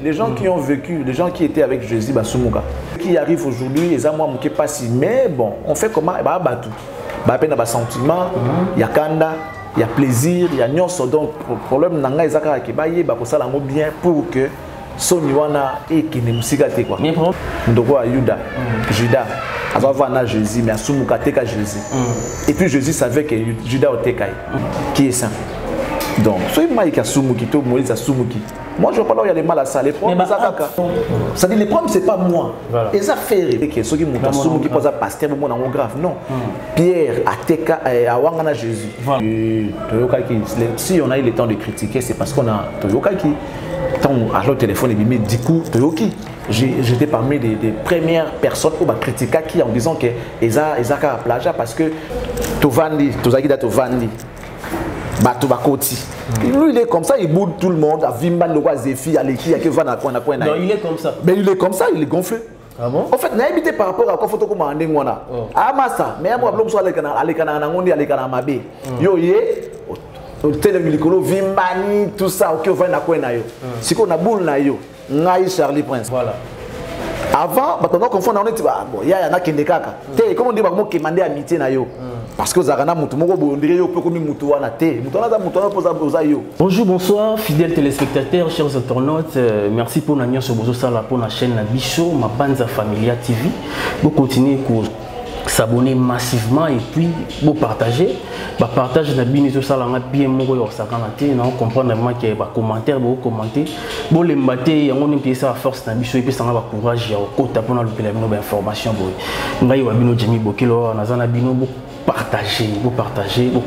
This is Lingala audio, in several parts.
Les gens qui ont vécu, les gens qui étaient avec Jésus, qui arrivent aujourd'hui, ils ont pas si, mais bon, on fait comment? Il y a sentiment, il y a kanda, il y a plaisir, il y a nyonso. Donc, le problème, c'est que bien pour que son yuana et qui ne musique quoi. Donc, Judas, avant Jésus, mais à Jésus. Et puis Jésus savait que Judas était qui est ça. Donc, soit il m'a dit que Moïse a Sumuki. Moi, je ne vois pas là où il y a les mal à ça. Les problèmes, c'est-à-dire, les problèmes, ce n'est pas moi. Et ça fait que ceux qui m'ont Sumuki posent à pasteur, mon amour grave. Non. Pierre, Ateka, Awangana Jésus. Si on a eu le temps de critiquer, c'est parce qu'on a Toyoka qui, à leur téléphone, il me dit coup, Toyoki. J'étais parmi les premières personnes qui ont critiqué qui en disant que Eza plagiat parce que Tovandi, Tovandi. Lui, il est comme ça, il boude tout le monde. Non, il est comme ça. Mais il est comme ça, il est gonflé. Ah bon? En fait, il a habité par rapport à quoi photo comme un dingwana. Ah, massa, mais moi, je suis allé à la Yo, Vimbani, tout ça, ok, on va na yo. Si on a boule na yo, ngai Charlie Prince. Voilà. Avant, on a confondu, on était bon, il y a qui kaka. Comment on dit comment demander amitié na yo? Parce que Zarana Moutoumoko Bondrio peut comme Moutouana T. Moutouana posa yo. Bonjour, bonsoir, fidèles téléspectateurs, chers internautes. Merci pour l'agneau sur Bozo Sala pour la chaîne Nabicho, ma Banza Familia TV. Vous continuez à s'abonner massivement et puis vous partager. Bah partage Nabicho Sala bien mon yo sakanaté, on comprend vraiment qu'il y a des commentaires, vous commenter. Bon les matés, on est ça à force Nabicho et puis ça va courage au côté pour nous le information boy. Ngai wabino Jimmy Bokelo, Nazana Bino vous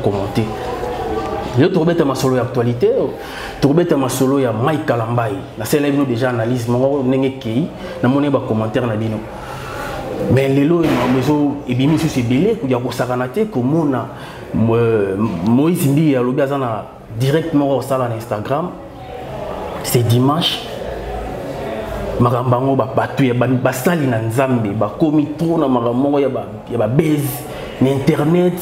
commentez. Je trouve que ma solo actualité, je trouve que ma solo ya Mike Kalambai. La scène est déjà analyse, mon n'engeki, na mon eba commentaire na bino. Mais les lots et bien sur ces belés, il y a beaucoup sakanate comme on a Moïse Ndi a l'obéazana directement au salon Instagram. C'est dimanche. Magambango ba batu ya ba sali na nzambe ba komi trop na magambango ya ba base Internet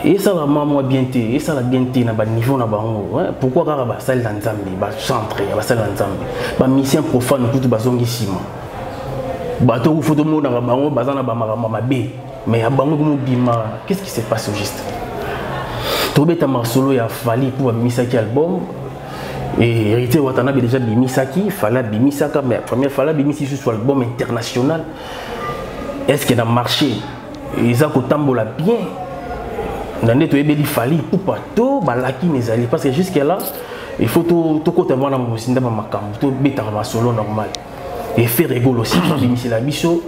et ça va moi bien té et ça la bien té na ba niveau na bango pourquoi car ba salle dans Nzambe ba centre ba salle dans Nzambe ba mission profane tout ba zongi sima ba to photo mo na bango ba zana ba mama bé mais ya bango mo bima qu'est-ce qui s'est passé au juste to beta solo ya fali pour Misaki album et hérité Watanabe déjà Bimisaki fala Bimisaka mais première fala Bimisi sur album international est-ce qu'il a marché? Ils ont tambola bien. Dans les toits, il fallait pour pas tout, balaki les alliés parce que jusqu'à là, il faut tout côté voir dans mon cinéma ma cam, tout bêta ma solo normal. Et faire rigolo aussi, c'est la bicho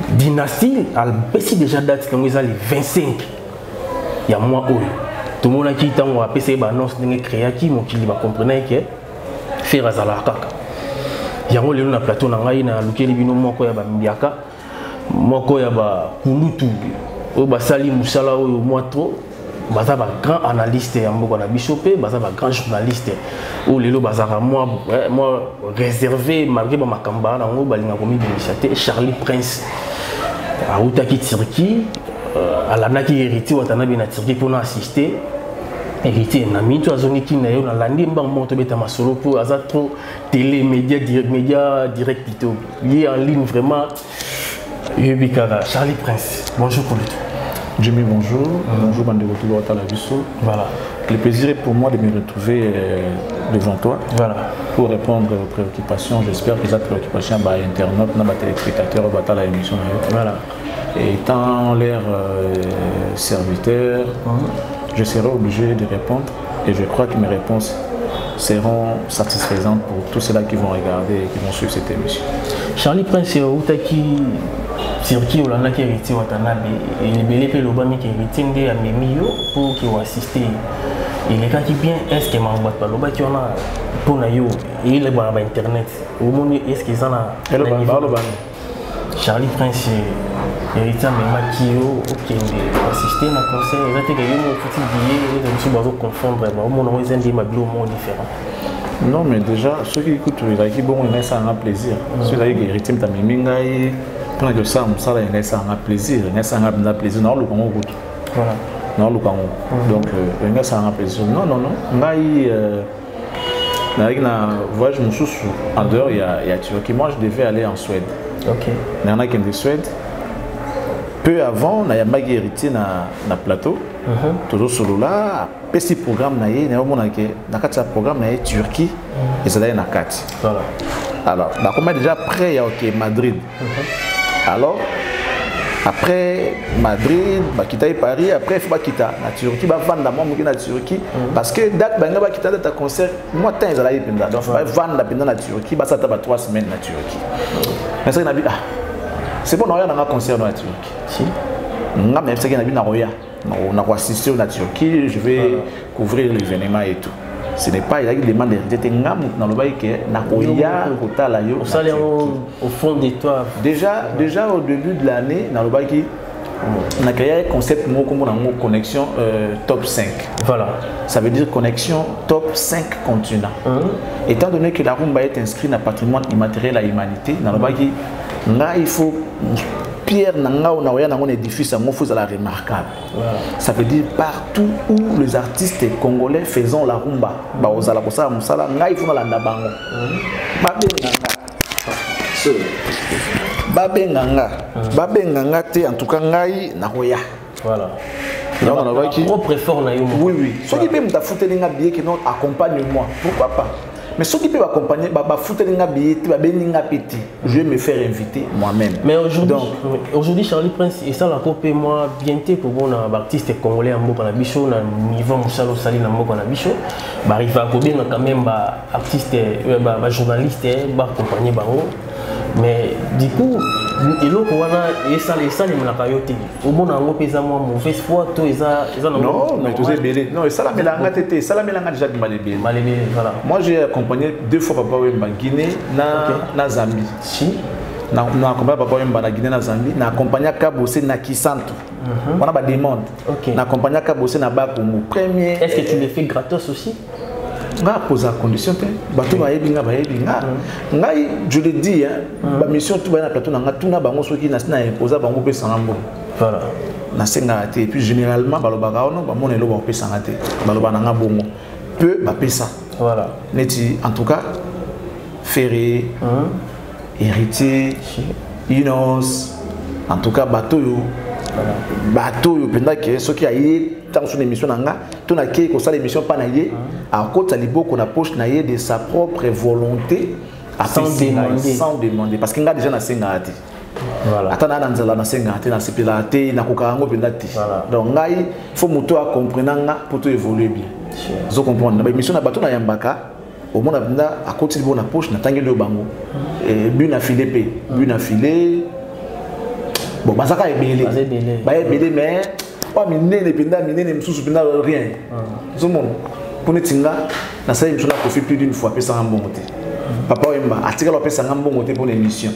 dynastie, elle baisse déjà date quand ils allaient 25. Il y a moi tout le monde qui est en PC balance de créatif, mon qui va comprendre que faire azalaka. Il y a un na plateau na ngai na lukeli bino moko ya ba mbiaka. Moko ya ba kulutu o ba sali musala o moi trop baza ba grand analyste ya mboko na bisope baza ba grand journaliste o lelo bazaka moi réservé malgré ba makamba na ngo balinga komi bimisate Charlie Prince a utaki Turquie alanaki héritier Watanabe na Turquie pour assister héritier na minto azongi kina yo na landi mbango to beta masolo pour aza trop télé média direct to lié en ligne vraiment. Charlie Prince, bonjour pour lui. Jimmy, bonjour. Bonjour, Bandego Toulouata la Bissau. Voilà. Le plaisir est pour moi de me retrouver devant toi. Voilà. Pour répondre aux préoccupations. J'espère que les préoccupations sont internautes, dans les téléspectateurs, dans la émission. Voilà. Et étant leur serviteur, je serai obligé de répondre. Et je crois que mes réponses seront satisfaisantes pour tous ceux-là qui vont regarder et qui vont suivre cette émission. Charlie Prince, Outaki. Turquie, on a hérité Watanabe et les belés pe l'obami qui hérité à Memio pour qu'ils assister. Et les gars qui bien, est-ce qu'ils m'envoient pas l'obami qui on a pour naïo et il est bon à internet. Au monde est-ce qu'ils en a Charlie Prince hérité à Memio qui assister à un concert. Ils ont été gagnés au petit billet et ils sont confondre. Au monde on a des mablos différents. Non mais déjà ceux qui écoutent qui bon ils ça un plaisir. Ceux qui hérité de Memingai. Pendant que ça a un plaisir, ça a un plaisir. Non, le Congo. Voilà. Non, le Congo. Donc, ça a un plaisir. Non. Avec un voyage en dehors, il y a Turquie. Moi, je devais aller en Suède. Ok. Il y en a qui sont de Suède. Peu avant, il y a Magui héritier dans le plateau. Toujours solo là. Petit programme, il y a un programme Turquie. Et ça, il y a un Kati. Voilà. Alors, comme déjà après, il y a Madrid. Alors, après Madrid, quitter Paris, après il faut quitter la Turquie, vendre la Turquie parce que date va quitter un concert, moi temps ils allaient pendant donc vendre la Turquie, ça t'a 3 semaines la Turquie. Mais ça n'a c'est bon, on a un concert dans la Turquie. Si. On a même ça qui n'a pas on a assisté à la Turquie, je vais couvrir l'événement et tout. Ce n'est pas, il y a des demandes d'héritage. Dans le bail que au fond de toi. Déjà au début de l'année, dans le bail qui on a créé un concept comme on connexion top 5. Voilà. Ça veut dire connexion top 5 continents. Étant donné que la rumba est inscrite dans le patrimoine immatériel à l'humanité, dans le bail qui il faut pierre un édifice remarquable. Voilà. Ça veut dire partout où les artistes congolais faisant la rumba, en tout cas voilà. Propre effort na yo. Oui. Ceux qui peuvent me foutre les billets qui accompagne-moi, pourquoi pas? Mais ceux qui peuvent accompagner, je vais me faire inviter moi-même. Mais aujourd'hui, Charlie Prince, et ça la coupe moi bien pour bon artiste congolais en Moko na bicho na niveau Moussalo Sali na Moko na bicho, arrive à combien quand même artiste journaliste accompagner bango. Mais du coup, il y a ça les mlakayote. Au bon en pesa moi mauvaise foi tout non, mais tous belé. Non, ça la melanga tété, ça la melanga déjà malébé. Malébé, voilà. Moi j'ai accompagné 2 fois papa Wemba Guinée na Zambie. Si. Na accompagné papa Wemba na Guinée na Zambie, na accompagné Kabosé na Kisantu. On a pas demande. Na accompagné Kabosé na Bakongo. Premier. Est-ce que tu le fais gratos aussi? Pose la condition je le dis la mission tout va na plateau na tout na bango soki na imposer bango pe sangambo voilà na senga et puis généralement balobaka ono ba monelo ba pe sangate baloba na bongo peu ba pesa voilà neti en tout cas Ferré héritier Inos en tout cas bateau yo pendant que ceux qui a eu dans son émission nanga tout na qui ko ça l'émission pas naie à côté liboko na poche naie de sa propre volonté sans demander parce qu'il a déjà na sengati voilà atana na nzala na sengati na sipilate na kokango pendati donc ngai faut moto a comprendre nga pour tout évoluer bien vous comprenez na émission na bateau na yambaka au monde à côté liboko na poche na tangelo bango et but na filé bon bazaka ebele mais pas minene pinda minene msusu pinda rien zomo pour netinga na ça émission na profite plus d'une fois pesa ngambongote papa Wemba atika lo pesa ngambongote pour l'émission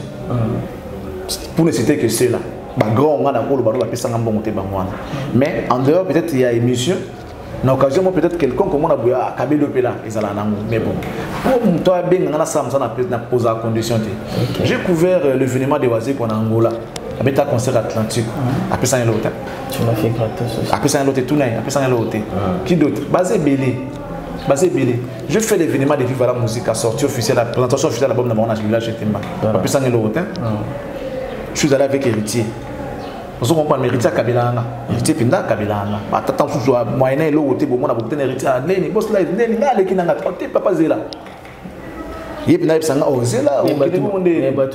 pour ne citer que cela ba grand on a ko lo ba pesa ngambongote bangwana mais en dehors peut-être il y a émission na occasion peut-être quelqu'un comme on a boya kabelo pela ezala nango mais bon pour moi benga na ça na poser la condition j'ai couvert l'événement de Wazé pour Angola avec un concert Atlantique après ça il y a l'hôtel tu m'as fait gratos aussi après ça il y a l'hôtel tout naï après ça il y a l'hôtel qui d'autre basé belé je fais l'événement de Viva la musique à sortie officielle la présentation officielle de l'album de mon village Temba après ça il y a l'hôtel je suis allé avec héritier on comprend héritier Kabilanga héritier pinda Kabilanga attends sous moyen l'hôtel bon on a beaucoup héritier neni boss live neni ngale kinanga papa zela mais tu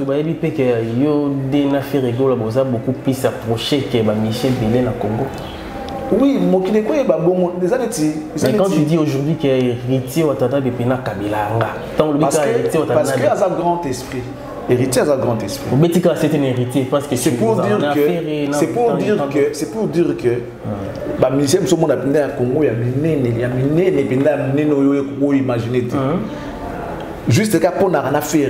vas dire que yo dena fait rigolo beaucoup plus approché que Michel Belé na Congo. Oui, mon qui quoi ba bon des années. Mais quand tu dis aujourd'hui que héritier Watata de Pena Kabilanga, parce que a un grand esprit. Héritier a un grand esprit. Betika c'est un héritier parce que c'est pour dire que ba Michel so mon apenda à Congo ya minene penda minene yo imaginer. Juste qu'à pour n'a rien à faire,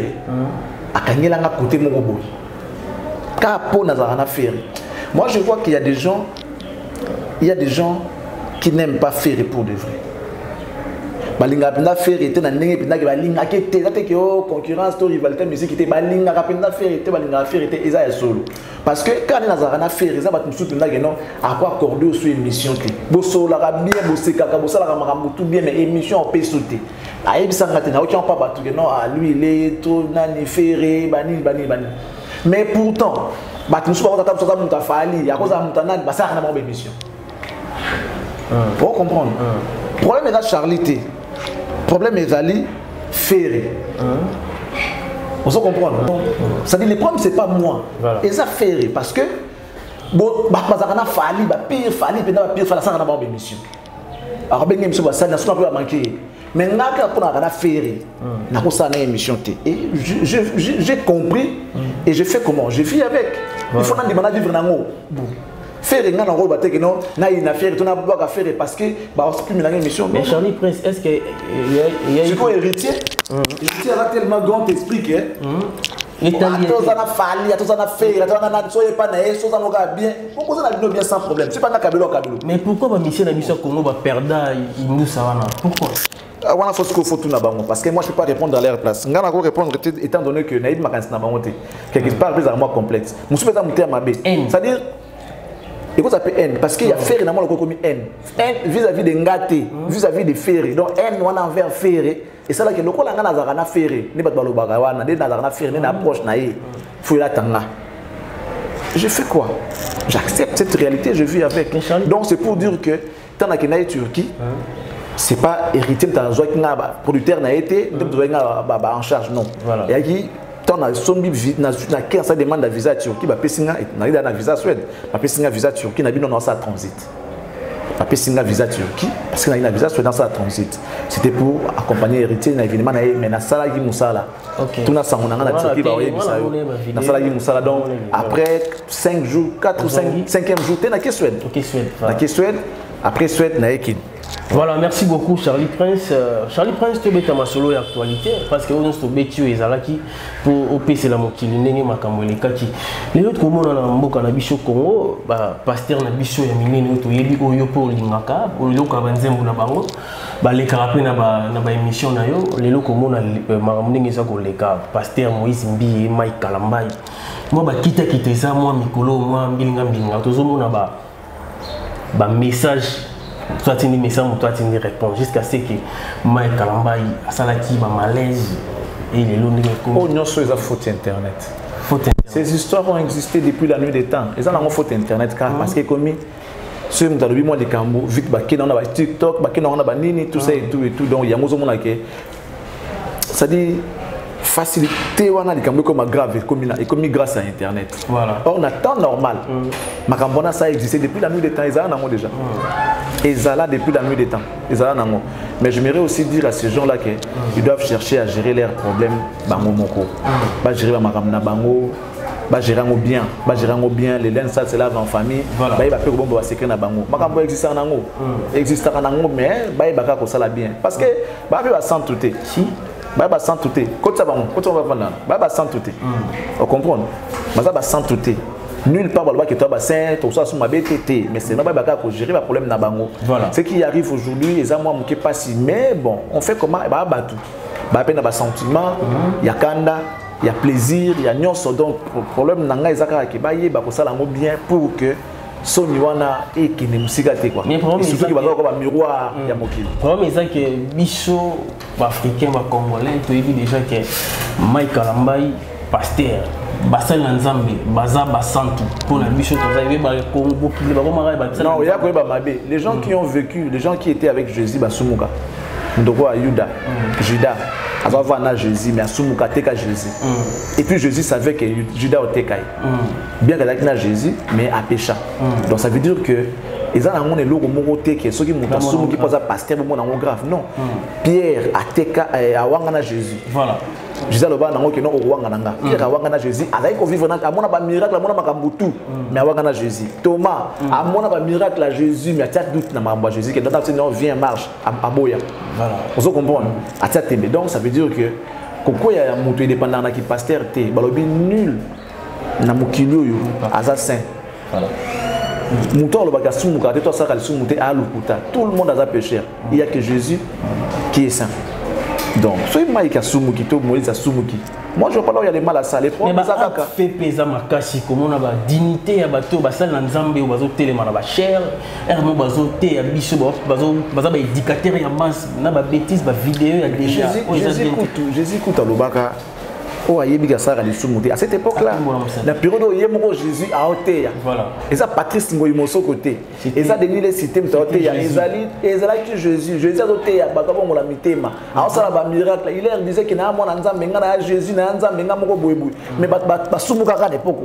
à gagner la côté mon robot. Car pour n'a rien à faire. Moi je vois qu'il y a des gens, qui n'aiment pas faire pour de vrai. Balinga penda faire était na nengi penda balinga kete ça que oh concurrence to rivalité musique était balinga penda faire était balinga faire était eza solo parce que quand n'a rien à faire ça va tout penda non à quoi accorder sur émission té bo solo la bien bo sekaka bo sala makambo tout bien mais émission on peut sauter lui il est trop naniféré, mais pourtant, il faut comprendre. Le problème est la charité. Le problème est d'aller ferré. Vous comprenez? C'est-à-dire, le problème, ce n'est pas moi. Et ça ferré parce que bon, pire ça n'a pas d'émission. Alors, ça n'a pas manqué. Mais là, on a ferré. On a une émission. Et j'ai compris et j'ai fait comment? J'ai fait avec. Il faut vivre dans le faire un rôle parce que non na une affaire tu n'as pas à faire parce que bah c'est plus la émission. Mais Charlie Prince, est-ce que il y a quoi héritier héritier a tellement grand esprit que il t'a dit tous en a fallu tous en a fait tous soyez pas naïf tous en a bien pourquoi ça n'a bien sans problème c'est pas na kabelo. Mais pourquoi ba mission Congo va perdre il nous ça va pourquoi faut tout na bango parce que moi je peux pas répondre dans leur place ngana ko répondre étant donné que naïf makansi na bango quelque part plus à moi complexe musu pesa muté mabe c'est-à-dire et quoi ça s'appelle haine parce qu'il y a faire énormément le comme haine vis-à-vis des ngate vis-à-vis des ferrés donc haine on envers ferré et ça là que le ko la ngana za na ferré ni bat balobaka wana ni na na ferré ni na approche na ye faut la tanga je fais quoi j'accepte cette réalité je vis avec donc c'est pour dire que tant que na Turquie c'est pas hérité de ta joie qui n'a producteur n'a été en charge non et qui tant na sombi na ça demande un visa Turquie ba pesinga na na visa Suède ba pesinga visa Turquie na bino dans sa transit ba pesinga visa Turquie parce que na visa Suède dans sa transit c'était pour accompagner héritier na événement na mais na sala gi musala tout na sango na Turquie ba oye bisa na sala gi musala donc après 5 jours 4 ou 5e jour t'es na ke Suède après Suède na ekin. Voilà, merci beaucoup Charlie Prince. Charlie Prince, tu es ma solo et actualité parce que nous sommes bêtus et zalaki pour opérer la mokili nenge makambo kaki. Les autres comme on a mboka na biso Congo, pasteur na biso ya minene to yebi oyo pour lingaka, oyo ka banzembo na bango, les carapé na ba émission na yo, les loko mona makambo nenge za ko leka pasteur Moïse Mbiye Mike Kalambai. Moi ba kita ça moi mikolo moi mbilinga tozo mona ba message toi tu dis message toi tu dis réponse jusqu'à ce que Mike Kalambai asalaki ba malaise et les longs oh non c'est la faute internet. Ces histoires ont existé depuis la nuit des temps et ça n'a faute internet car parce que comme ce nous a moi des cambo vite ba kena na TikTok ba kena na ba nini tout ça et tout donc il y a mozo mona que ça dit facilité wana likambo comme grave comme grâce à internet. Voilà. Or na temps normal makambona ça existait depuis la nuit des temps ils ont déjà. Et ça là depuis la nuit des temps. Mais j'aimerais aussi dire à ces gens-là qu'ils doivent chercher à gérer leurs problèmes bango moko. Ba gérer ba makamna bango, ba gérer bien, les laines ça c'est là en famille. Ba il va faire bon ba secret na bango. Makambo existe en ango. Existe en ango mais ba il va ka ça la bien parce que ba va sans touter. Si ba sans touter. Quand ça va vendre ba sans touter. On comprend. Mais ça va sans touter. Nulle part que tu as saint tout ça sur ma BTT mais c'est normal pour gérer le problème na bango. Voilà. Ce qui arrive aujourd'hui les moi qui passe mais bon on fait comment ba batu ba peine ba sentiment il y a kanda il y a plaisir il y a nyonso donc problème nanga ezaka ki ba yeba ko sala ngo bien pour que soni wana et qui ne musika te quoi mais surtout qui va avoir un miroir ya mokili problème c'est que biso ba africain ba congolais tu dis déjà que Mike Kalambai pasteur basal nzambe baza basantu pour la mission tozaïbe ba Congo qui ba komara ba non il y a quoi ba mabe les gens qui ont vécu les gens qui étaient avec Jésus basumuka ndoko Yuda Judas avant na Jésus mais asumuka teka Jésus et puis Jésus savait que Judas otekai bien que là Jésus mais a péché donc ça veut dire que ils ont un eloko moko teke ceux qui montent sumu qui pose pasteur bon na grave non Pierre a teka a wangana Jésus voilà Jésus le ba nango ke non owanga nanga Pierre a wangana Jésus azai ko vivre na amona ba miracle amona makambutu mais wangana Jésus Thomas amona ba miracle à Jésus mais a doute na mamba Jésus que dans non vient marche à boya voilà vous comprenez a tembe donc ça veut dire que koko ya mutu indépendant na ki pasteur te balobi nul na mokilo yo aza saint voilà mutu le baka sumuka te to saka le sumuté a lukuta tout le monde a péché il y a que Jésus qui est saint Donc, soit Mike a Sumuki, toi Moïse a Sumuki. Moi, je vois pas là où il y a des mal à ça. Les problèmes, ça fait pesa makasi comme on a la dignité à bateau, bah ça l'ensemble ou bateau téléman à cher, hermo bateau té à biso bateau bateau éducateur et masse, na ba bêtise ba vidéo à déjà. Jésus écoute à l'obaka. Oh, il y a ça à cette époque-là. La période où il y a Jésus à Oteya. Voilà. Et ça, Patrice Moïmoso côté. Et ça, Denis les cités, Oteya. Et ça, Jésus. Jésus a Oteya. Bakabon la mitema. Alors ça, la miracle. Il leur disait qu'il y a un monde en Jésus, il y a un monde mais Basumuka d'époque.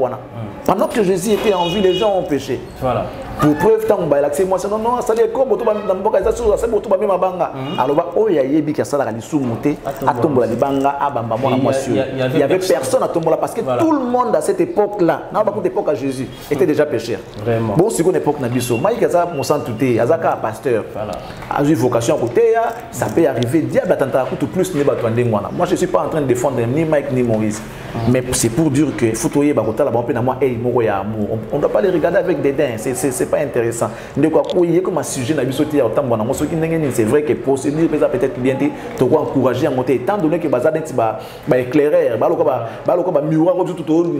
Pendant que Jésus était en vie, les gens ont péché. Voilà. Pour preuve, tant que l'accès, moi, c'est non, ça dit comme tu vas dans le ça c'est pour ma banga. Alors, oh, il y a Yebi qui a ça la sous-monté, à tomber la banga, à Bamba, moi, il y avait personne à tomber là parce que tout le monde à cette époque-là, dans beaucoup d'époque à Jésus, était déjà pécheur. Vraiment. Bon, c'est une époque Nabiso. Moi, il y a mon sang tout est, Azaka pasteur. A eu vocation à côté, ça peut arriver. Diable attendra tout plus ne pas moi. Moi, je suis pas en train de défendre ni Mike ni Maurice. Mais c'est pour dire que Foutoyer Bakota, on ne doit pas les regarder avec dédain, c'est pas intéressant. De quoi comme un sujet, c'est vrai que procédure peut-être bien te encourager à monter, étant donné que Bazar est éclaireur, miroir,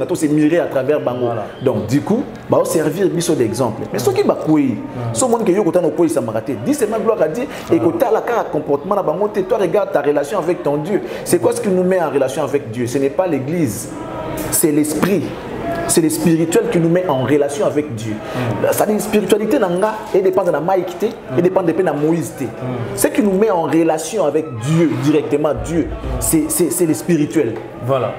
tout c'est miré à travers Bango. Donc, du coup, va servir d'exemple. Mais ce qui va courir, ce monde qui est au côté ça m'a raté. Dis c'est ma gloire à dire, et que tu as la carte comportement là, toi regarde ta relation avec ton Dieu. C'est quoi ce qui nous met en relation avec Dieu? Ce n'est pas l'église. C'est l'esprit, c'est le spirituel qui nous met en relation avec Dieu. Ça dit spiritualité nanga et dépend de la maïkité et dépend de la moïsité. Ce qui nous met en relation avec Dieu directement, Dieu, c'est le spirituel. Voilà.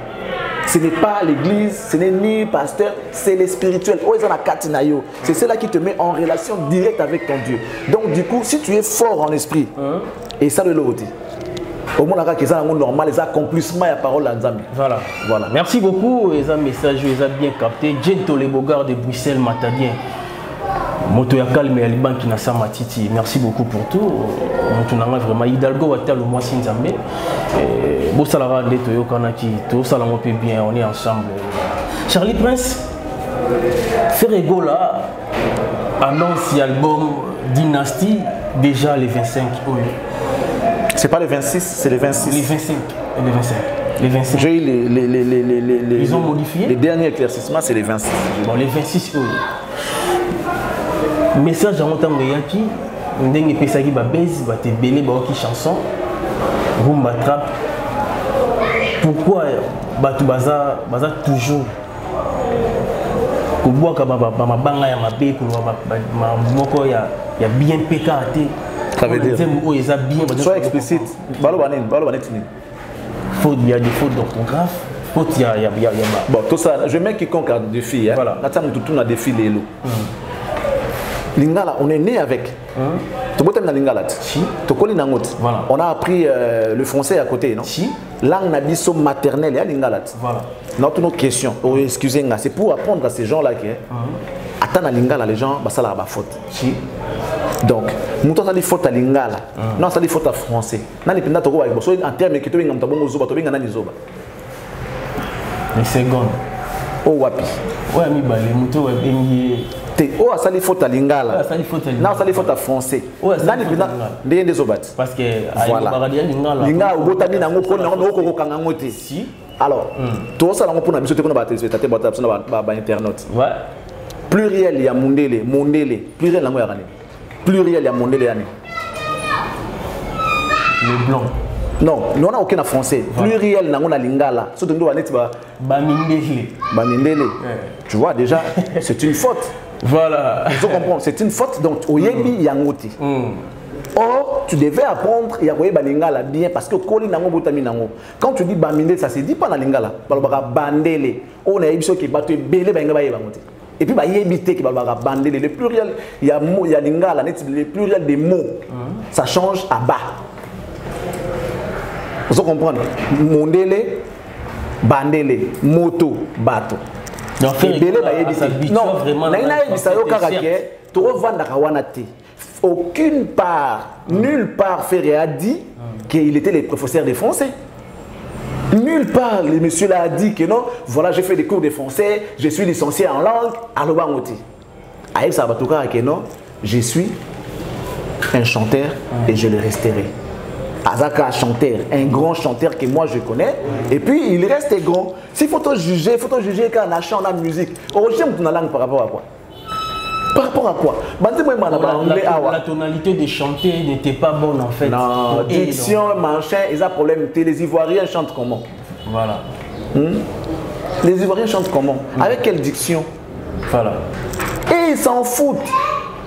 Ce n'est pas l'église, ce n'est ni pasteur, c'est le spirituel. C'est cela qui te met en relation directe avec ton Dieu. Donc du coup, si tu es fort en esprit, et ça le loté. Au moins, c'est normal, les accomplissements et la parole à Nzambi. Voilà. Merci beaucoup. Les messages, les a bien capté. Gento les Bogards de Bruxelles, Matadien. Moto ya calme et Liban qui n'a pas matiti. Merci beaucoup pour tout. On a vraiment Hidalgo Water le mois sin Nzambe. Bon salara de Toyo Kanaki. Tout ça on peut bien. On est ensemble. Charlie Prince. Ferrego là annonce l'album Dynasty déjà les 25 euros. C'est pas les 26, c'est les 26. Les 25. Les 25. Les 26. J'ai eu ils ont modifié. Les derniers éclaircissements, c'est les 26. Bon, les 26 euros. Message à mon temps de Yaki, on a une personne qui va baiser, va te béler, va chanson, rumba trap. Pourquoi Batu Baza toujours Kuboa kama ma banga ya mabe ko ma moko ya bien pékaté. Ça veut dire sois explicite. Faute, il y a des fautes d'orthographe. Faute, il y a bon, tout ça, je mets quiconque a des filles. Voilà. Tout a des filles. Lingala, on est né avec. Voilà. On a appris le français à côté, non? Si. Langue nabiso maternelle, il y a voilà. Notre question, oh, excusez-moi, c'est pour apprendre à ces gens-là qui attendent à lingala, les gens, ça la faute. Si. Donc, nous avons des fautes à lingala. Non, ça des fautes à français. En termes qui te viennent à zoba, tu viens à zoba. Les secondes. Oh, wapi. Ouais, mais les motos, oh, ça les fautes à lingala. Non, ça les fautes à français. Ouais, ça les des zobat. Parce que voilà. Lingala, au botani n'a pas si. Alors, tout ça, on a mis sur le internet. Ouais. Pluriel, il y a mondele, pluriel, pluriel, il y a mondele. Le blanc. Non, nous n'avons aucun français. Pluriel, nous avons lingala. Surtout nous avons Bamindele. Tu vois déjà, c'est une faute. Voilà. Il faut comprendre, c'est une faute. Donc, au Yebi, il y a un outil. Or, tu devais apprendre il y a lingala bien parce que quand tu dis Bamindele, ça ne se dit pas dans lingala. Bandele. On a qui est belé. Et puis, il y a qui bandele. Le pluriel, il y a lingala, le pluriel des mots, ça change à bas. Vous comprenez? Mondele, bandele, moto, bateau. Donc, aucune part, nulle part, Ferré a dit qu'il était le professeur de français. Nulle part, le monsieur a dit que non, voilà, j'ai fait des cours de français, je suis licencié en langue, à l'Obangoti. Aïe Sabatouka, que non, je suis un chanteur et je le resterai. Azaka chanteur, un grand chanteur que moi je connais, et puis il reste grand. S'il faut te juger quand on a chant, on a musique. Origine de la langue par rapport à quoi? Par rapport à quoi? La tonalité de chanter n'était pas bonne en fait. Non, diction, machin, ils ont problème. Les Ivoiriens chantent comment? Voilà. Les Ivoiriens chantent comment? Avec quelle diction? Voilà. Et ils s'en foutent.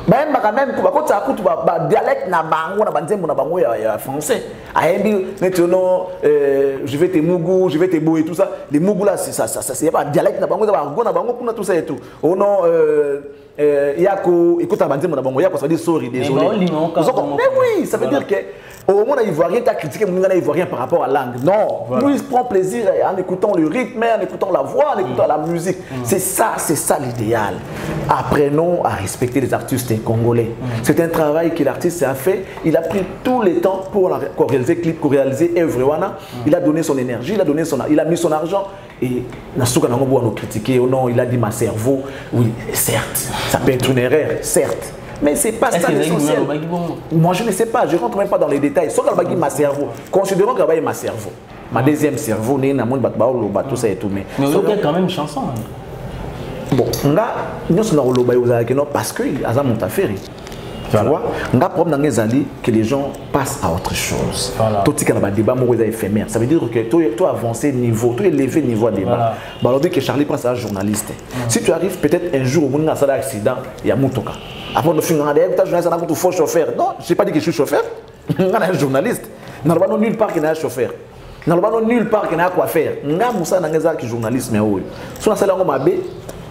Même quand ça coûte dialecte na bango na banzembo na bango ya français. Maintenant je vais te mougou, je vais te beau et tout ça. Les mougou là c'est pas dialecte na bango na bango kuna tout ça et tout. Oh non yako écoute na banzembo na bango yako ça veut dire sorry désolé. Mais oui, ça veut dire que au moment où Ivoirien t'a critiqué mon gars Ivoirien par rapport à la langue. Non, lui il prend plaisir en écoutant le rythme, en écoutant la voix, en écoutant la musique. C'est ça l'idéal. Apprenons à respecter les artistes congolais. C'est un travail que l'artiste a fait. Il a pris tout le temps pour réaliser clip, pour réaliser œuvre. Il a donné son énergie, il a mis son argent. Et Nasuka Nangobo a nous critiqué. Oh non, il a dit ma cerveau. Oui, certes, ça peut être une erreur, certes. Mais c'est pas ça l'essentiel. Moi je ne sais pas, je ne rentre même pas dans les détails. Sauf que ma cerveau, considérons que c'est ma cerveau. Ma deuxième cerveau, tout ça et tout. Mais il y a quand même une chanson. Bon, nous sommes parce que ça monte à faire. Tu vois, on a problème dans les alliés que les gens passent à autre chose. Tout ce qui est débat éphémère. Ça veut dire que tu as avancé niveau, tu as élevé niveau de débat. On dit que Charlie Prince est un journaliste. Si tu arrives peut-être un jour où on a un accident, il y a Moutoka. Après, on finit un faux chauffeur. Non, je n'ai pas dit que je suis chauffeur. On est un journaliste. On n'a pas nulle part qu'il y a un chauffeur. On n'a pas nulle part qu'il y a quoi faire. On a un journaliste. Si on a un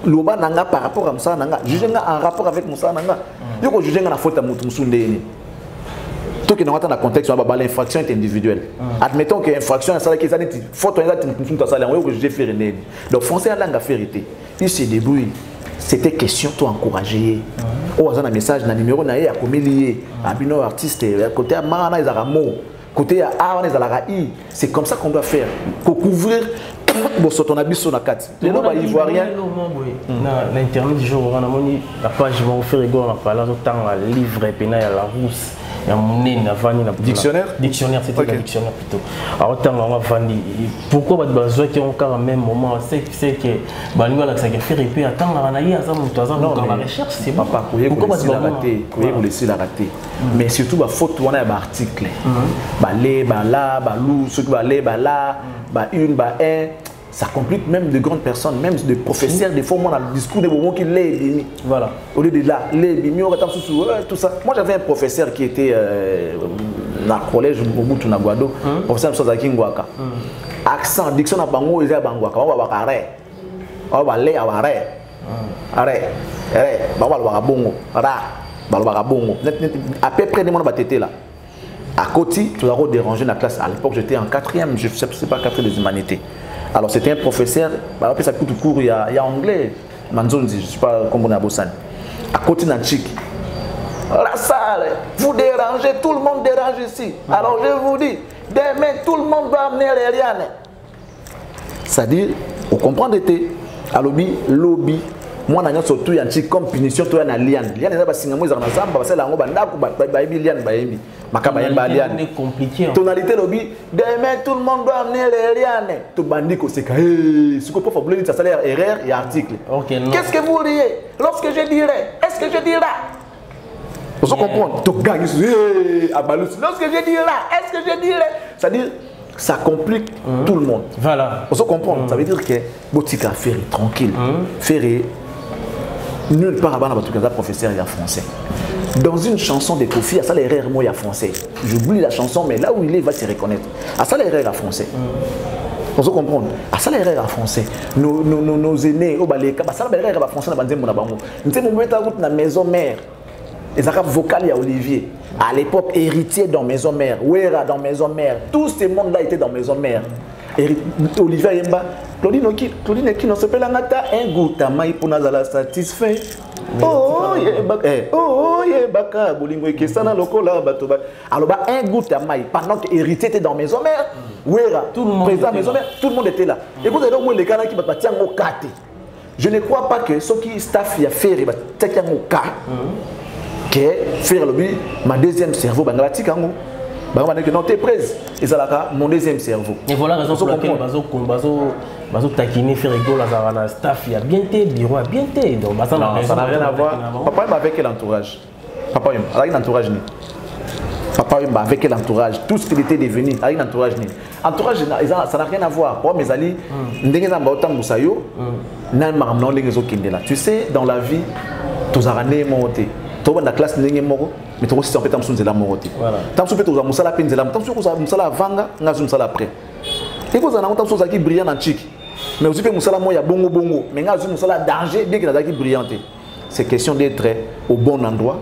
loba nanga par rapport à Moussa Nanga, juger en rapport avec Moussa Nanga. Il faut juger la faute à Moussoundéni. Tout qui est dans le contexte, l'infraction est individuelle. Admettons que l'infraction est une faute, donc français a la vérité. Il se débrouille. C'était question de encourager. On a un message, un numéro, il y a comme lié. Abino artiste, côté à Marana, ils ont mot. Côté à Arana, ils ont c'est comme ça qu'on doit faire. Pour couvrir. Bon, sur ton habit sur la carte. Les noms ivoiriens. L'internet du jour, on a mis la page, je vais vous faire rigoler, on a parlé autant à livre, et puis il y a la rousse, il y a mon nez, dictionnaire. Dictionnaire, c'était le dictionnaire plutôt. Alors autant on a vendu. Pourquoi pas de besoin qui ont encore un même moment, c'est que Balingo a fait et puis attends, on a eu un dans la recherche, c'est pas pourquoi pas de rater, vous laissez la rater. Mais surtout la faute on a un article. Balé, bala, balou, ceux qui balé, bala, ba une, ba un. Ça complique même de grandes personnes, même des professeurs, des fois, on a le discours des moments qui l'est demi. Voilà. Au lieu de là, les bimi, on attend tout ça. Moi, j'avais un professeur qui était dans le collège Mobutu Naguado, professeur de Sozaki Ngwaka. Accent, diction à Bango, il y a Bangwaka. On va voir arrêt. On va aller à arrêt. Arrêt. Arrêt. On va voir Bongo. Bongo. À peu près, des gens vont là. À côté, tu vas déranger la classe. À l'époque, j'étais en 4e, je ne sais pas, 4e des humanités. Alors c'était un professeur, après ça coûte cours, il y a anglais, Manzonzi, je ne sais pas comment on a bossé. À côté d'un chic. La salle, vous dérangez, tout le monde dérange ici. Alors je vous dis, demain tout le monde va amener les lianes. C'est-à-dire, vous comprenez, à lobby, moi je suis surtout un chic comme punition, tu as un liane. Liane, c'est parce que nous avons ensemble, parce que nous avons c'est compliqué. Tonalité lobby, demain tout le monde doit amener les lianes. Tout bandit que c'est que ce qu'on peut faire, ça salaire erreur et article. Qu'est-ce que vous riez lorsque je dirai? Est-ce que je dirai? Vous comprenez? Tu gagnes, lorsque je dirai, est-ce que je dirai? C'est-à-dire, ça complique tout le monde. Voilà. Vous comprenez? Ça veut dire que Botika Ferry, tranquille. Ferry, nulle part avant la professeur et français. Dans une chanson de Kofi, à ça l'erreur moi il y a français. J'oublie la chanson, mais là où il est, il va se reconnaître. À ça l'erreur à français. Vous comprenez? À ça l'erreur à français. Nos aînés, au balai, à ça l'erreur à français, nous avons la maison mère. Les arabes vocales, il y a Olivier. À l'époque, héritier dans maison mère. Ouera dans maison mère. Tous ces mondes-là étaient dans maison mère. Olivier Yemba. Claudine qui ne s'appelle un goût à maï pour nous satisfait. Oh, yebaka, bolingo et kesana lokola batoba. Alors, un goût à maï, pendant que héritier était dans maison mère, Ouera, président maison mère, tout le monde était là. Écoutez, donc, les gars qui battent au kate. Je ne crois pas que ceux qui staff y a fait, ils battent au kate. Que faire le but, ma deuxième cerveau, bangalatique, Non, t'es presse. Et ça là, mon deuxième cerveau. Et voilà la raison pour laquelle bazo taquiner faire rigolo la staff, il y a bien été, bureau a bien été. Donc ça n'a rien à voir. Papa avec quel entourage? Papa avec l'entourage ni. Papa avec quel entourage? Tout ce qu'il était devenu avec l'entourage ni. Entourage ça n'a rien à voir. Pour mes alliés, ndenge na autant musayo, na maramna ndenge zo kindela. Tu sais dans la vie, tous arane monté. Toi dans la classe ndenge moko. Mais tu as aussi en fait un de la moralité. Tant que tu as musala penzela, tant que tu as musala vanga, ngazu musala après. Et vous en avez tant que qui brillant en chic. Mais aussi fait musala moya bongo bongo, mais ngazu musala danger dès que la qui brillante. C'est question d'être au bon endroit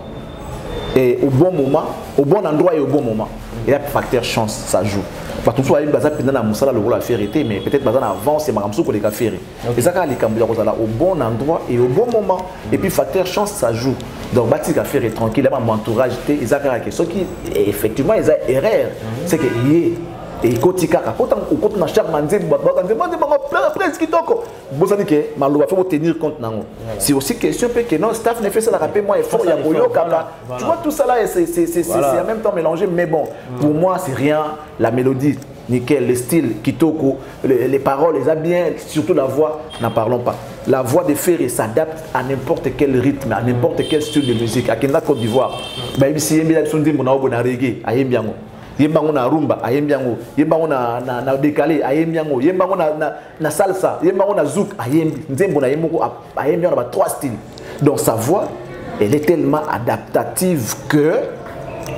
et au bon moment, au bon endroit et au bon moment. Et là facteur chance ça joue. Parce que tout soit bazar pendant musala le rôle à faire été, mais peut-être bazar avant c'est maramsou pour les cas faire. Et ça quand les cambia au bon endroit et au bon moment. Et puis facteur chance ça joue. Donc bâti qu'à faire est tranquille, mon entourage était exactement ce qui effectivement ils ont erreur, c'est que et kotika quand on a chaque manzé presque kitoko bosa dit que maloba faut tenir compte nango. C'est aussi question que non staff ne fait ça la rappeler moi effort il y a boyo kaka. Tu vois tout ça là c'est en même temps mélangé mais bon pour moi c'est rien la mélodie nickel, le style, kitoko, les paroles, les a bien, surtout la voix, n'en parlons pas. La voix de Ferré s'adapte à n'importe quel rythme, à n'importe quel style de musique. À Kenya, Côte d'Ivoire, si il y a des sondiers, on a un reggae, à Yembiango. Yemba on a rumba, à Yembiango. Yemba on a décalé, à Yembiango. Yemba on a salsa, Yemba on a zouk, à Yembiango. À Yembiango, on a 3 styles. Donc sa voix, elle est tellement adaptative que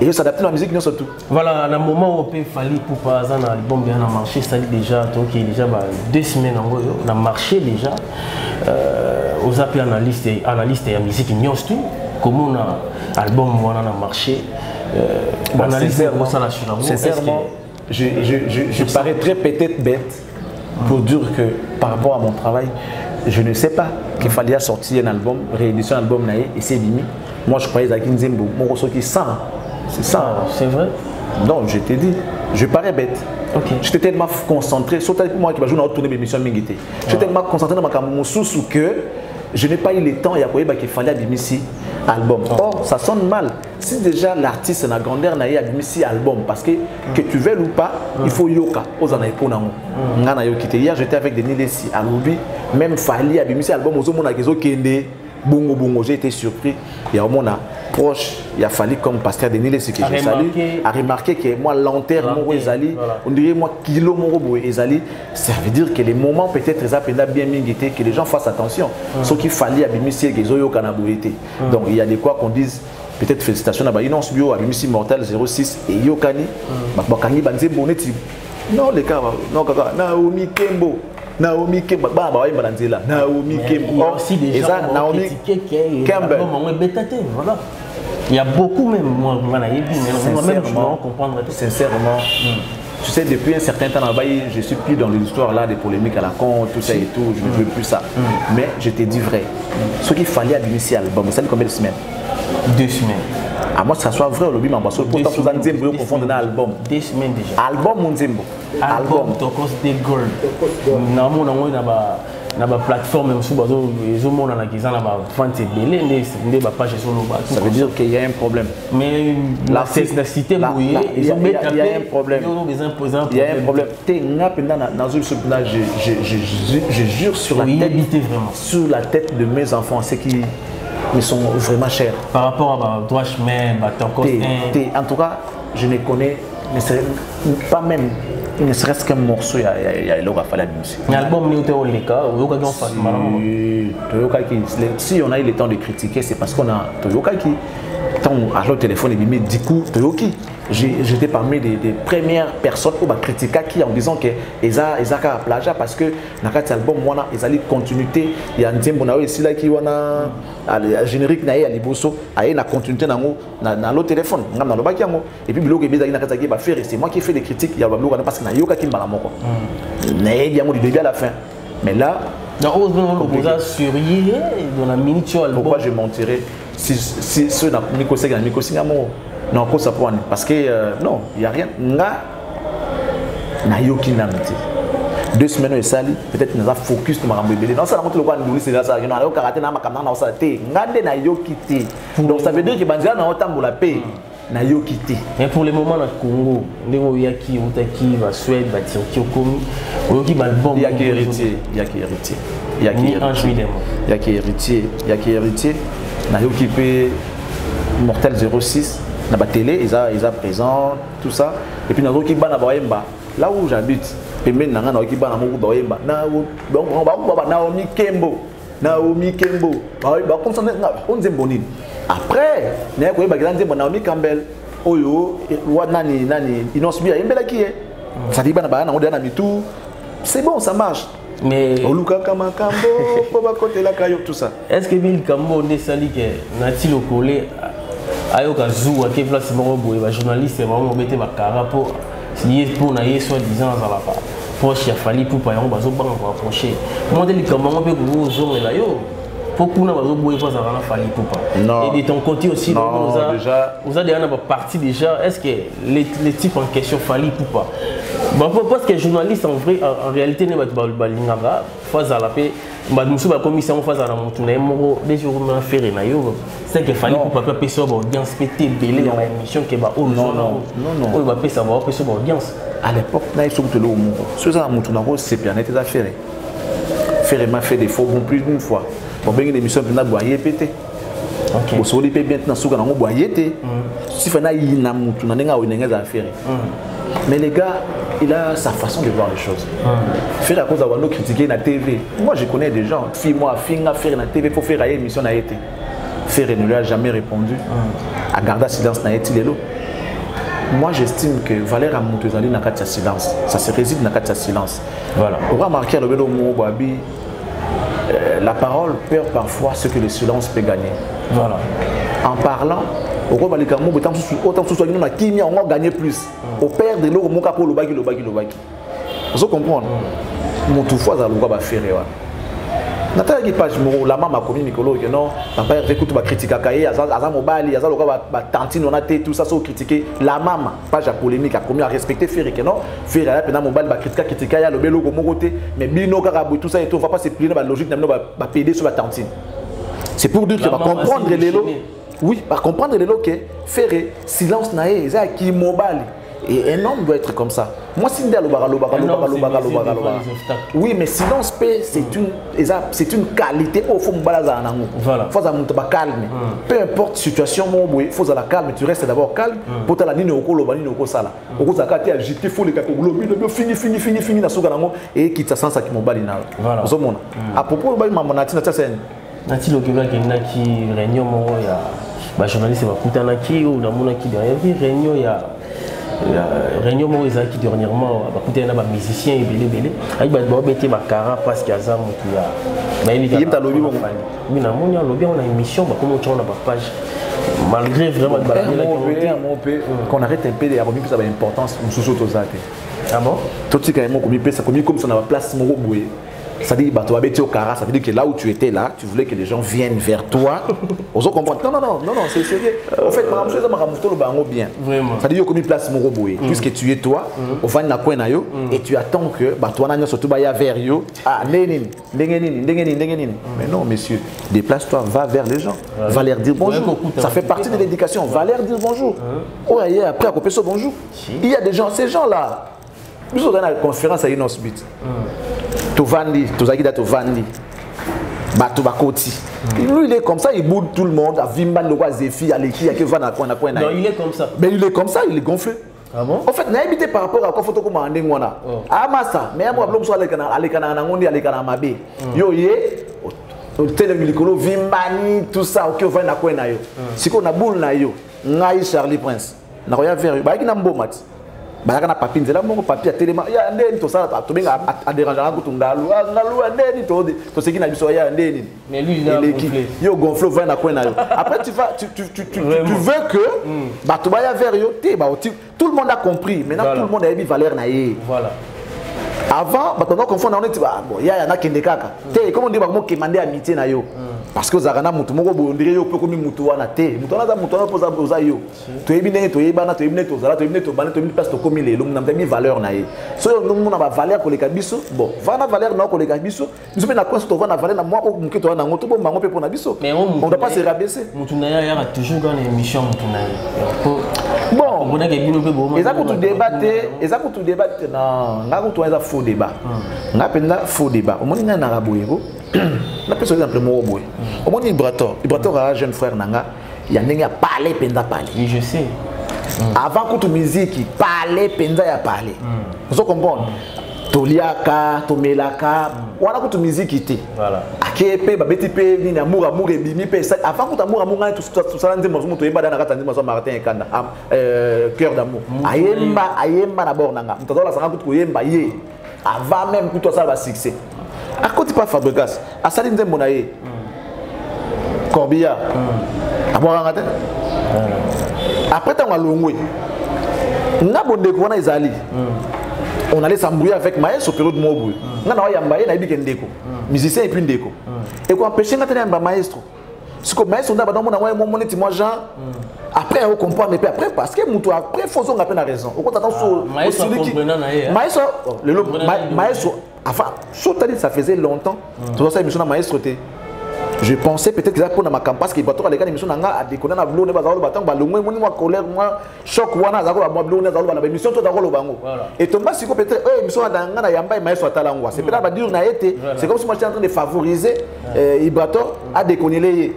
et s'adapter à la musique, non surtout. Voilà, à un moment où il fallait pour pas un album bien a marché, ça dit déjà, donc il y a déjà 2 semaines on a marché déjà. Aux appels analystes et à musique tout comment on a album on a marché. Sincèrement, je paraîtrais peut-être bête pour dire que par rapport à mon travail, je ne sais pas qu'il fallait sortir un album, réédition un album et c'est limite. Moi je croyais à Nzembo, mon ressort qui sent. C'est ça. C'est vrai? Non, je t'ai dit. Je parais bête. Okay. J'étais tellement concentré, surtout pour moi qui va jouer dans tourner mes missions Mingité. J'étais tellement concentré dans mon sous que je n'ai pas eu le temps qu'il fallait abîmer album. Or, ça sonne mal. Si déjà l'artiste n'a grandeur n'a abîmé album, parce que tu veuilles ou pas, il faut yoka. Aux anaïponamo. Hier, j'étais avec Denis Lessi à Loubi. Même fallait abîmer album aux hommes qui ont kende. Bongo bongo, j'ai été surpris. Il y a un moment proche, il a fallu comme pasteur Denis Lessi que je salue, à remarquer que moi lanterne mon ezali, on dirait moi kilo mon ezali, ça veut dire que les moments peut-être bien mingité que les gens fassent attention. Ce qu'il fallait abîmer si les oyo kanabouité. Donc il y a des quoi qu'on dise peut-être félicitations à Baïnance Bio, à Mimisi Mortel 06 et Yokani, Bakani Banze Bonetti. Non les gars, non kaka, Naomi Kembo. Naomi Kembo, Naomi Kembo. Aussi des gens Naomi Campbell. Voilà. Il y a beaucoup même moi sincèrement, tu sais depuis un certain temps je suis plus dans l'histoire là des polémiques à la con, tout ça et tout, je ne veux plus ça. Mais je t'ai dit vrai. Ce qu'il fallait abîmer cet album, ça fait combien de semaines? 2 semaines. À moi, ça soit vrai, le bim parce que pourtant vous avez Nzembo confondre un album. 2 semaines déjà. Album Nzembo. Album. Donc c'est des gold. Normalement na ba plateforme même sous bazo les hommes on a qui sont là bas vente belé ne ba page sur le bas. Ça veut dire qu'il y a un problème. Mais la cité mouillée, ils ont mis il y a un problème. Il y a un problème. T'es na pendant dans une là je jure sur la tête vraiment sur la tête de mes enfants c'est qui ils sont vraiment chers. Par rapport à droit chemin, en tout cas, je ne connais pas même ne serait-ce qu'un morceau, il y a l'heure à faire la musique. L'album si on a eu le temps de critiquer, c'est parce qu'on a Toyoka qui, quand on a le téléphone et dit du coup, Toyoki. J'étais parmi des premières personnes qui ont critiqué qui en disant que ils ont plagiat parce que dans cet album moi ils allaient continuité il y a un Nzembo na ici là qui wana générique na ya liboso aye na continuité dans l'autre téléphone ngam na lobaki yango et puis biloko ebeza na kataki ba faire c'est moi qui fais des critiques il y a biloko parce que na yoka ki mbala moko na yango du début à la fin mais là dans vous a surveillé dans la minute album pourquoi je mentirais si ceux na Mikosenga non, parce que non, il n'y a rien. Nayoki Namiti. 2 semaines et sali, peut-être nous avons focus sur ma bébé. Non, ça n'a pas été le cas de c'est là, ça n'a pas karaté na makana na osate. Ngande na yoki te. Donc ça veut dire que banzia na otambo la paix. na yo quitté. Mais pour le moment na Congo, ndeko yaki utaki ba Suède ba Turquie okomi, oyoki ba album. Il y a qui héritier, il y a qui héritier. Il y a qui héritier. Na yo qui peut Mortel 06 na ba télé, ils a présent tout ça et puis na yo qui ba na Boyemba. Là où j'habite, pembeni na nga qui ba na moko Boyemba. Na Naomi Kembo. Naomi Kembo. Ba comme ça on dit bonine. Après, na ko ba grande Naomi Campbell. Oyo nani inosbi yembela qui est. Ça dit ba na na mitou. C'est bon, ça marche. Mais Oluka Kamakambo, Poba Kote la Kayo, tout ça. Est-ce que Bill Kambo ne sali que Nati le collé Ayoka Zou à quelle place Morobo et journaliste vraiment mettre ma cara pour naïe soi-disant à la part. Proche, il a fallu pour pas y avoir besoin de approcher. Moi, je dis comment on peut vous jouer là yo. Pourquoi on a besoin de faire ça fallu pour pas. Et de ton côté aussi, vous avez une partie déjà. Est-ce que les types en question fallu pour pas. Parce que les journalistes en vrai, en réalité, ne sont pas balingara, face à la paix. Nous la commission face à la montagne, des jours on a fait c'est qu'il fallait pour pas payer sur l'audience, péter belé dans l'émission qui va au non, on va payer savoir payer sur l'audience. À l'époque, on a surtout le mot. Ce que montagne c'est bien, n'était pas fait. Faire m'a fait des faux bons plus d'une fois. Bon, bien une émission qui n'a boyé pété. Ok. Vous savez bien dans ce qu'on a boyé si on a eu na montagne, on a eu des affaires. Mais les gars, il a sa façon de voir les choses. Faire à cause d'avoir nous critiquer la TV. Moi, je connais des gens. Fille-moi, fille-moi, faire la TV, il faut faire une émission na été. Faire ne lui a jamais répondu. À garder silence na été l'élo. Moi, j'estime que Valère Amoutezali n'a qu'à silence. Ça se réside dans le silence. Voilà. On va remarquer le vélo Babi. La parole perd parfois ce que le silence peut gagner. Voilà. En parlant. Autant que ce soit nous qui on va gagner plus. Au père de l'eau, mon capot, le bagui. Vous comprenez? Mon tout fois, ça va faire. Nathalie qui passe, la maman a commis Nicolo, que non, papa écoute ma critique à Kaye, à Mobali, à la tantine, on a tout ça, sans critiquer. La maman, page à polémique, a commis à respecter Ferry, que non, Ferry, à la Mobali, va critiquer, le bélo, mon côté, mais Bino, Carabou, tout ça et tout, on va pas se plier dans la logique, va payer sur la tantine. C'est pour dire que va comprendre les lots. Oui, par comprendre les lots que Ferré, silence naé, c'est qui mobile. Et un homme doit être comme ça. Moi, si oui, mais silence c'est une qualité au fond voilà. Faut calme. Peu importe situation, il faut la calme. Tu restes d'abord calme. Pour la ligne au colo, au sala. Au colo, ça agité, faut les fini na soganamo et qui sens ça qui mobile na. Voilà. À propos de maman Natina Tsen. Nati lokela kena ki réunion moko ya ba journaliste ba kutana ki ou na mona ki derrière réunion ya réunion moko ezaki dernièrement ba kutana ba musicien ebele avec ba bete ba kara parce que aza mutu ya na ili ka lobi bon mi na monia lobi on a émission ba comment on a ba page malgré vraiment qu'on arrête un peu de remis que ça a une importance on sous autosate. Ah bon? Tout ce qui est comme ça na place moko boye. Ça dit, bah, tu vas au Cara, ça veut dire que là où tu étais là, tu voulais que les gens viennent vers toi. On se comprend. Non, c'est sérieux. En fait, madame, je suis bien. Vraiment. Ça dit, il y a comme une place Moroboué. Puisque tu es toi, au fan na coin et tu attends que, bah, toi, surtout, bah, y a vers yo. Ah, mais non, messieurs, déplace-toi, va vers les gens. Va leur dire bonjour. Ça fait partie de l'éducation. Va leur dire bonjour. Oh, et après, à couper ce bonjour. Il y a des gens, ces gens-là. Nous sommes dans la conférence à Inosbit. Tovandi, Tozagida Tovandi, Bato Bakoti. Lui, il est comme ça, il boude tout le monde. Vimban, le roi Zéfi, Aleki, Akevan, à quoi. Non, il est comme ça. Mais il est comme ça, il est gonflé. Ah bon? En fait, il a habité par rapport à quoi photo comme un dingwana. Ah, Massa, mais moi, je suis allé à Mabé. Yo, Télémilicolo, Vimbani, tout ça, ok, on va à quoi. Si on a boule, Naï Charlie Prince. N'a rien vers eux. Bah, il y a un beau match. Bah na papier nzela mon papier tellement ya ndeni to sala to benga a déranger na kutundalu ngalu ndeni to seki na biso ya ndeni mais lui il a gonflé yo gonfle va na quoi na yo après tu veux que bah to ba ya vers yo te bah tout le monde a compris maintenant voilà. Tout le monde a eu valeur na yé voilà avant bah on confond on dit bah bon ya na kende kaka te comment on dit bah mo kemande amitié na yo parce que Zarana Moutoumoko Bondré, yo peut comme Moutouana T. Moutouana Moutouana pour Zayo. Tu es bien, tu es ban, tu es bien, tu es bien, tu es ban, tu es bien, parce que comme il est, l'homme n'a pas mis valeur naïe. So nous on a valeur pour les cabisso. Bon, va na valeur non pour les cabisso. Nous sommes na quoi sur toi na valeur na moi au mouké toi na ngoto bon mango pour na bisso. On doit pas se rabaisser. Moutounaya y a toujours dans l'émission Moutounaya. Bon, et ça pour tout débattre, et ça pour tout débattre non, nga ko toi ça faux débat. Nga penda faux débat. Au moins na na raboyego. Na peut exemple mo boy. Au moins Ibrator a jeune frère nanga, il y a n'enga parler penda parler. Oui, je sais. Avant que tu musique parler penda ya parler. Vous comprenez? Toliaka, tomelaka, voilà que tu musique était. Voilà. Akepe, babeti pe, ni amour et bimi pe. Avant que tu amour tout ça ndé mozo to dans la katandi mozo Martin et Kanda. Cœur d'amour. Ayemba d'abord nanga. Mtoto la sanga ko yemba ye. Avant même que toi ça va succès. À côté pas Fabregas, à Saline Zembonaye. Corbillard. Après tu as longwe. Na bonde ko na ezali. On allait s'embrouiller avec Maestro période Mobou. On a yamba na ibi kendeko. Musicien et puis ndeko. Et quoi empêcher ngata yamba Maestro. Ce que Maestro na ba dans mon moneti moi Jean. Après on comprend mais après parce que mutu après faut on a peine raison. Au contraire Maestro comprenant na ye. Maestro enfin ça faisait longtemps. Tout ça émission na Maestro té. Je pensais peut-être que ça pour ma campagne parce que bateau les gars émission nanga a déconner na blou ne ba zalo batang ba longwe moni moi colère moi choc wana zako ba blou ne zalo ba émission to zako lo bango et tomba siko peut-être émission na na yamba Maestro atalangwa c'est peut-être ba dire na été c'est comme si moi j'étais en train de favoriser Ibrato à déconner les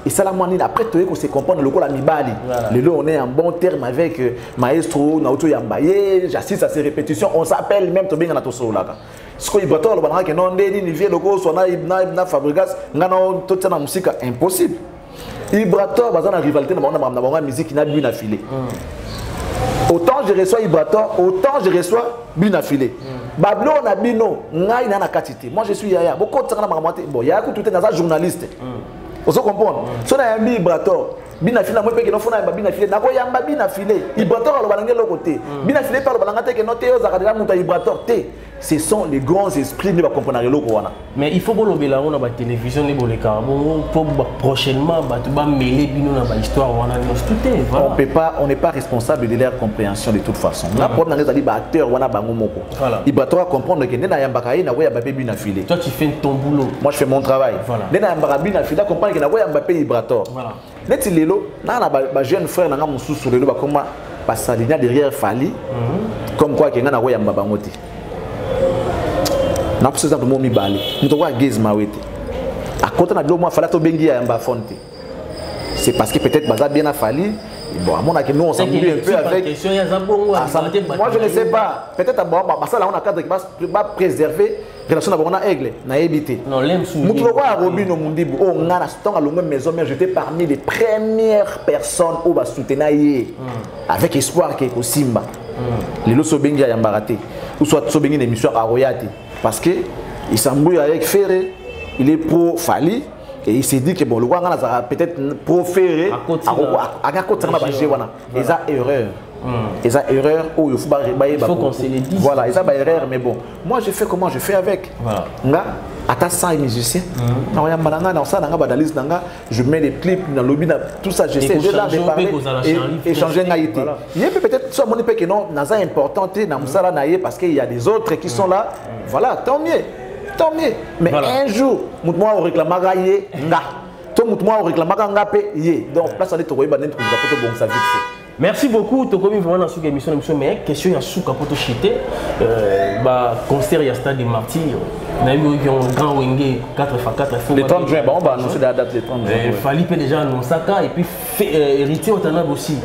et ça la moine après tu que se comprendre le la mibali le lot on est en bon terme avec Maestro Naoto Yambaye j'assiste à ces répétitions on s'appelle même to benga na to sola ce que Ibrato le banana que non ni vie logo sona ibna Fabregas ngana to tena musique impossible Ibrato bazana rivalité na ba musique na bien affilé autant je reçois Ibrato autant je reçois bien affilé bablo na bino ngai na katité moi je suis yaya beaucoup tsana makamate bon yaya ko tout est dans un journaliste. Vous comprenez? Si on a un Ibrator, binafile, moi je pense que binafile, na ko yamba binafile. Ibrator le balangé l'autre côté. Binafile par le balangé que noté aux akadémie monta Ibrator té. Ce sont les grands esprits qui vont comprendre le wana. Mais il faut que le bela on a la télévision les boleka. Pour prochainement va mêler bino na ba histoire wana tout est voilà. On n'est pas responsable de leur compréhension de toute façon. La problème dans les ali ba acteur wana bango moko. Ibrator comprendre que na yamba kai na ko yamba binafile. Toi tu fais ton boulot. Moi je fais mon travail. Na yamba binafile comprendre que na ko yamba Ibrator. Voilà. Neti lelo na ba jeune frère na musu sur lelo ba comment passer derrière Fali comme quoi que na ko yamba bango te. Na pour exemple momi balé muto kwa gaze mawete à côté na moi fala to bengi ya yamba fonte c'est parce que peut-être baza bien a Fali bon à mon avis nous on s'embrouille un peu avec moi je ne sais pas peut-être à bon ça là on a cadre qui va préserver relation na bona aigle na éviter non l'aime sous muto kwa Robino Mundibu oh ngana stonga longue maison mais j'étais parmi les premières personnes où va soutenir avec espoir que Simba les lots bengi ya yamba raté ou soit so bengi une émission à Royati parce que il s'embrouille avec Ferré, il est pro Fali et il s'est dit que bon le roi a peut-être pro Ferré à côté de la wana et ça erreur. Et ça erreur où il faut qu'on se le dise. Voilà, et ça erreur mais bon moi je fais comment je fais avec nga ata 100 musiciens na ya malanga na ça na badalise nanga je mets les clips dans lobby tout ça je sais déjà de parler et changer ngaïté il peut peut-être soit mon épée que non na ça important na musala na parce qu'il y a des autres qui sont là voilà tant mieux mais un jour moi on réclamera yé nga tout moi on réclamera nga pe yé donc place on est tokoyeba net ko za bon ça vite fait. Merci beaucoup, tu as vraiment dans cette émission, mais question il y a sous capoto chité, concert il y a stade des martyrs, on a eu un grand wenge 4x4. Le 30 juin, on va annoncer la date le 30 juin. Il fallait déjà annoncer ça et puis héritier au Tanab aussi.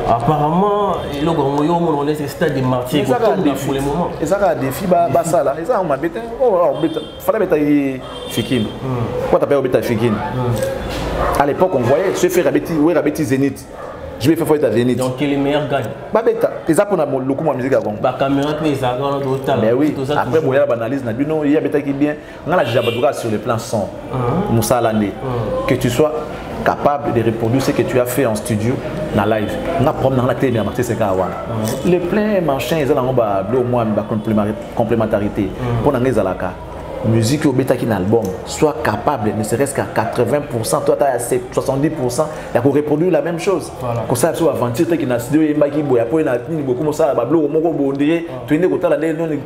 Apparemment, on est au stade des martyrs pour le moment. Et ça a des filles, ça là, et ça on m'a bêté, il fallait bêter Fikine. Pourquoi tu appelles bêter Fikine? À l'époque, on voyait ce fait Rabeti Zénith. Je vais faire ta Zénith. Donc, quel est le meilleur gagne? Bah, bêta. Et ça pour le coup, ma musique à bah, caméra, mais ça a d'autres. Mais oui, après, il y a la analyse. Il y a bêta qui est bien. On a la jabadura sur le plan son. Moussa Landé. Que tu sois capable de reproduire ce que tu as fait en studio, dans live. On a problème dans la télé, mais c'est ça. Le plein machin, ils ont au moins complémentarité. Pour les alaka. musique au bêta qui n'a album soit capable ne serait-ce qu'à 80%, toi tu as 70%, il faut reproduire la même chose. Comme ça, tu vas aventure qui n'a studio et qui boit après ni beaucoup comme ça, bablo au moko bondé, tu n'es pas là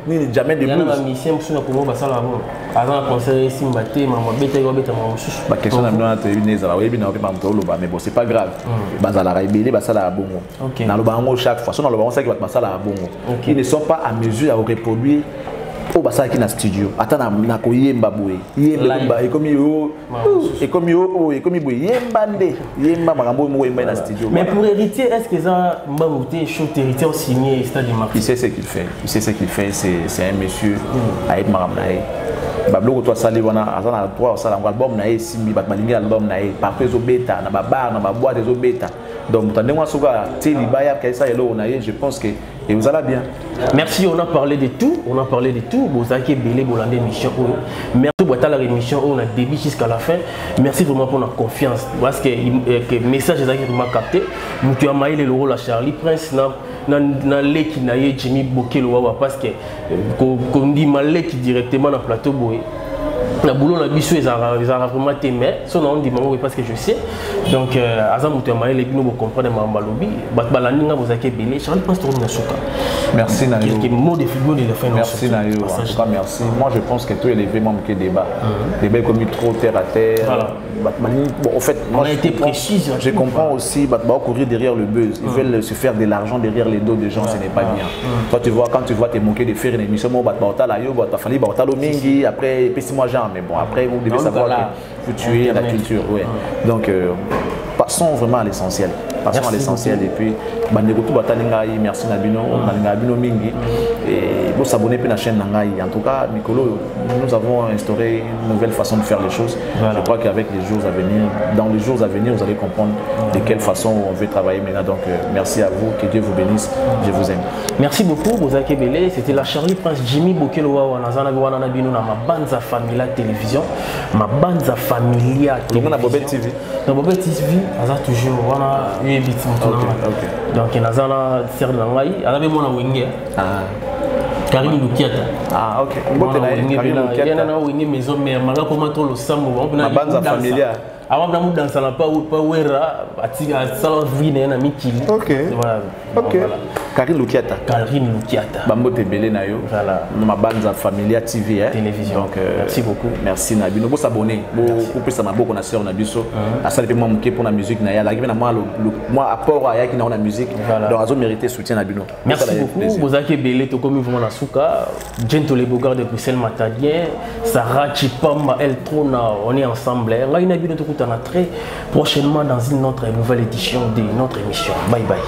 ni jamais de blues. Il y a une mission pour nous passer là bon. Avant concert ici mbaté maman bêta yo bêta maman sous. Ba question na mona te une za oui bina pas mto loba mais bon c'est pas grave. Bazala raibele basala bongo. Na loba ngo chaque fois, son loba on sait que basala bongo. Ils ne sont pas à mesure à reproduire au bassin qui na studio attends na ko yemba boye yemba et comme yo yemba makambo mo yemba na studio. Mais pour héritier, est-ce que ça mbamouté chaud héritier au signé stade de marque? Il sait ce qu'il fait, c'est un monsieur Aïd Maramnae bablo ko to sali wana azana toi sala album na simbi bat malingi album na partout zo beta na ba bar na ba boîte zo beta donc tandis moi soka teli baya kaisa yelo na je pense que et vous allez bien. Merci, on a parlé de tout, vous avez belé Bolandé mission. Merci pour la émission, on a début jusqu'à la fin. Merci vraiment pour la confiance parce que le message qui m'a capté, tu as maillé le rôle à Charlie Prince na leki na ye Jimmy Bokelo parce que comme dit maleki directement dans plateau boy. La boulot la biso ils ont vraiment témé son on dit maman parce que je sais donc azam mutuamaye les bino comprendre mamba lobby bat balaninga vous avez belé Charles pense trop na suka. Merci Nayo. Quelques mots de figure de la fin. Merci Nayo. En tout cas merci. Moi je pense que tout est vraiment que débat. Débat comme trop terre à terre. Voilà. Bon, en fait, on a été précis. Je comprends aussi courir derrière le buzz. Ils veulent se faire de l'argent derrière les dos des gens, ce n'est pas bien. Toi tu vois quand tu vois t'es manqué de faire une émission moi t'as fallu mingi après puis moi genre mais bon après vous devez savoir que faut tuer la culture ouais. Donc passons vraiment à l'essentiel. Passons à l'essentiel et puis merci Nabino mingi et vous s'abonner à la chaîne Nangai. En tout cas Nicolo, nous avons instauré une nouvelle façon de faire les choses. Je crois qu'avec les jours à venir, dans les jours à venir, vous allez comprendre de quelle façon on veut travailler maintenant. Donc merci à vous, que Dieu vous bénisse, je vous aime. Merci beaucoup Bozake Belé, c'était la Charlie Prince Jimmy Bokeloa Nazana Wana Bino na ma Banza Familia Télévision, ma Banza Familia Télévision. On a Bobet TV. Dans Bobet TV, on a toujours on a donc Nazana Serre Nangai, on a même mon Wenge. Karine Lukiata. Ah ok. Karine Lukiata. Il y a une maison mais malgré comment tout le sambo on a Banza Familia. Avant de danser la pas wera à salon vie na mikili. OK. Voilà. OK. Karine Lukiata. Karine Lukiata. Bambo Tebele Nayo. Voilà. Ma Banza Familia TV télévision. Donc merci beaucoup. Merci Nabino. Vous s'abonner. Vous pouvez ça m'a beaucoup na sœur Nabiso. À ça depuis moi manquer pour la musique na ya. La na moi apport à ya qui na la musique. Donc azo mériter soutien Nabino. Merci beaucoup. Bozaki Belé to comme vraiment na suka. Gento les Bogards de Bruxelles Matadien. Sarah Chipamba El Trona. On est ensemble. Là il Nabino to très prochainement dans une autre nouvelle édition de notre émission. Bye bye.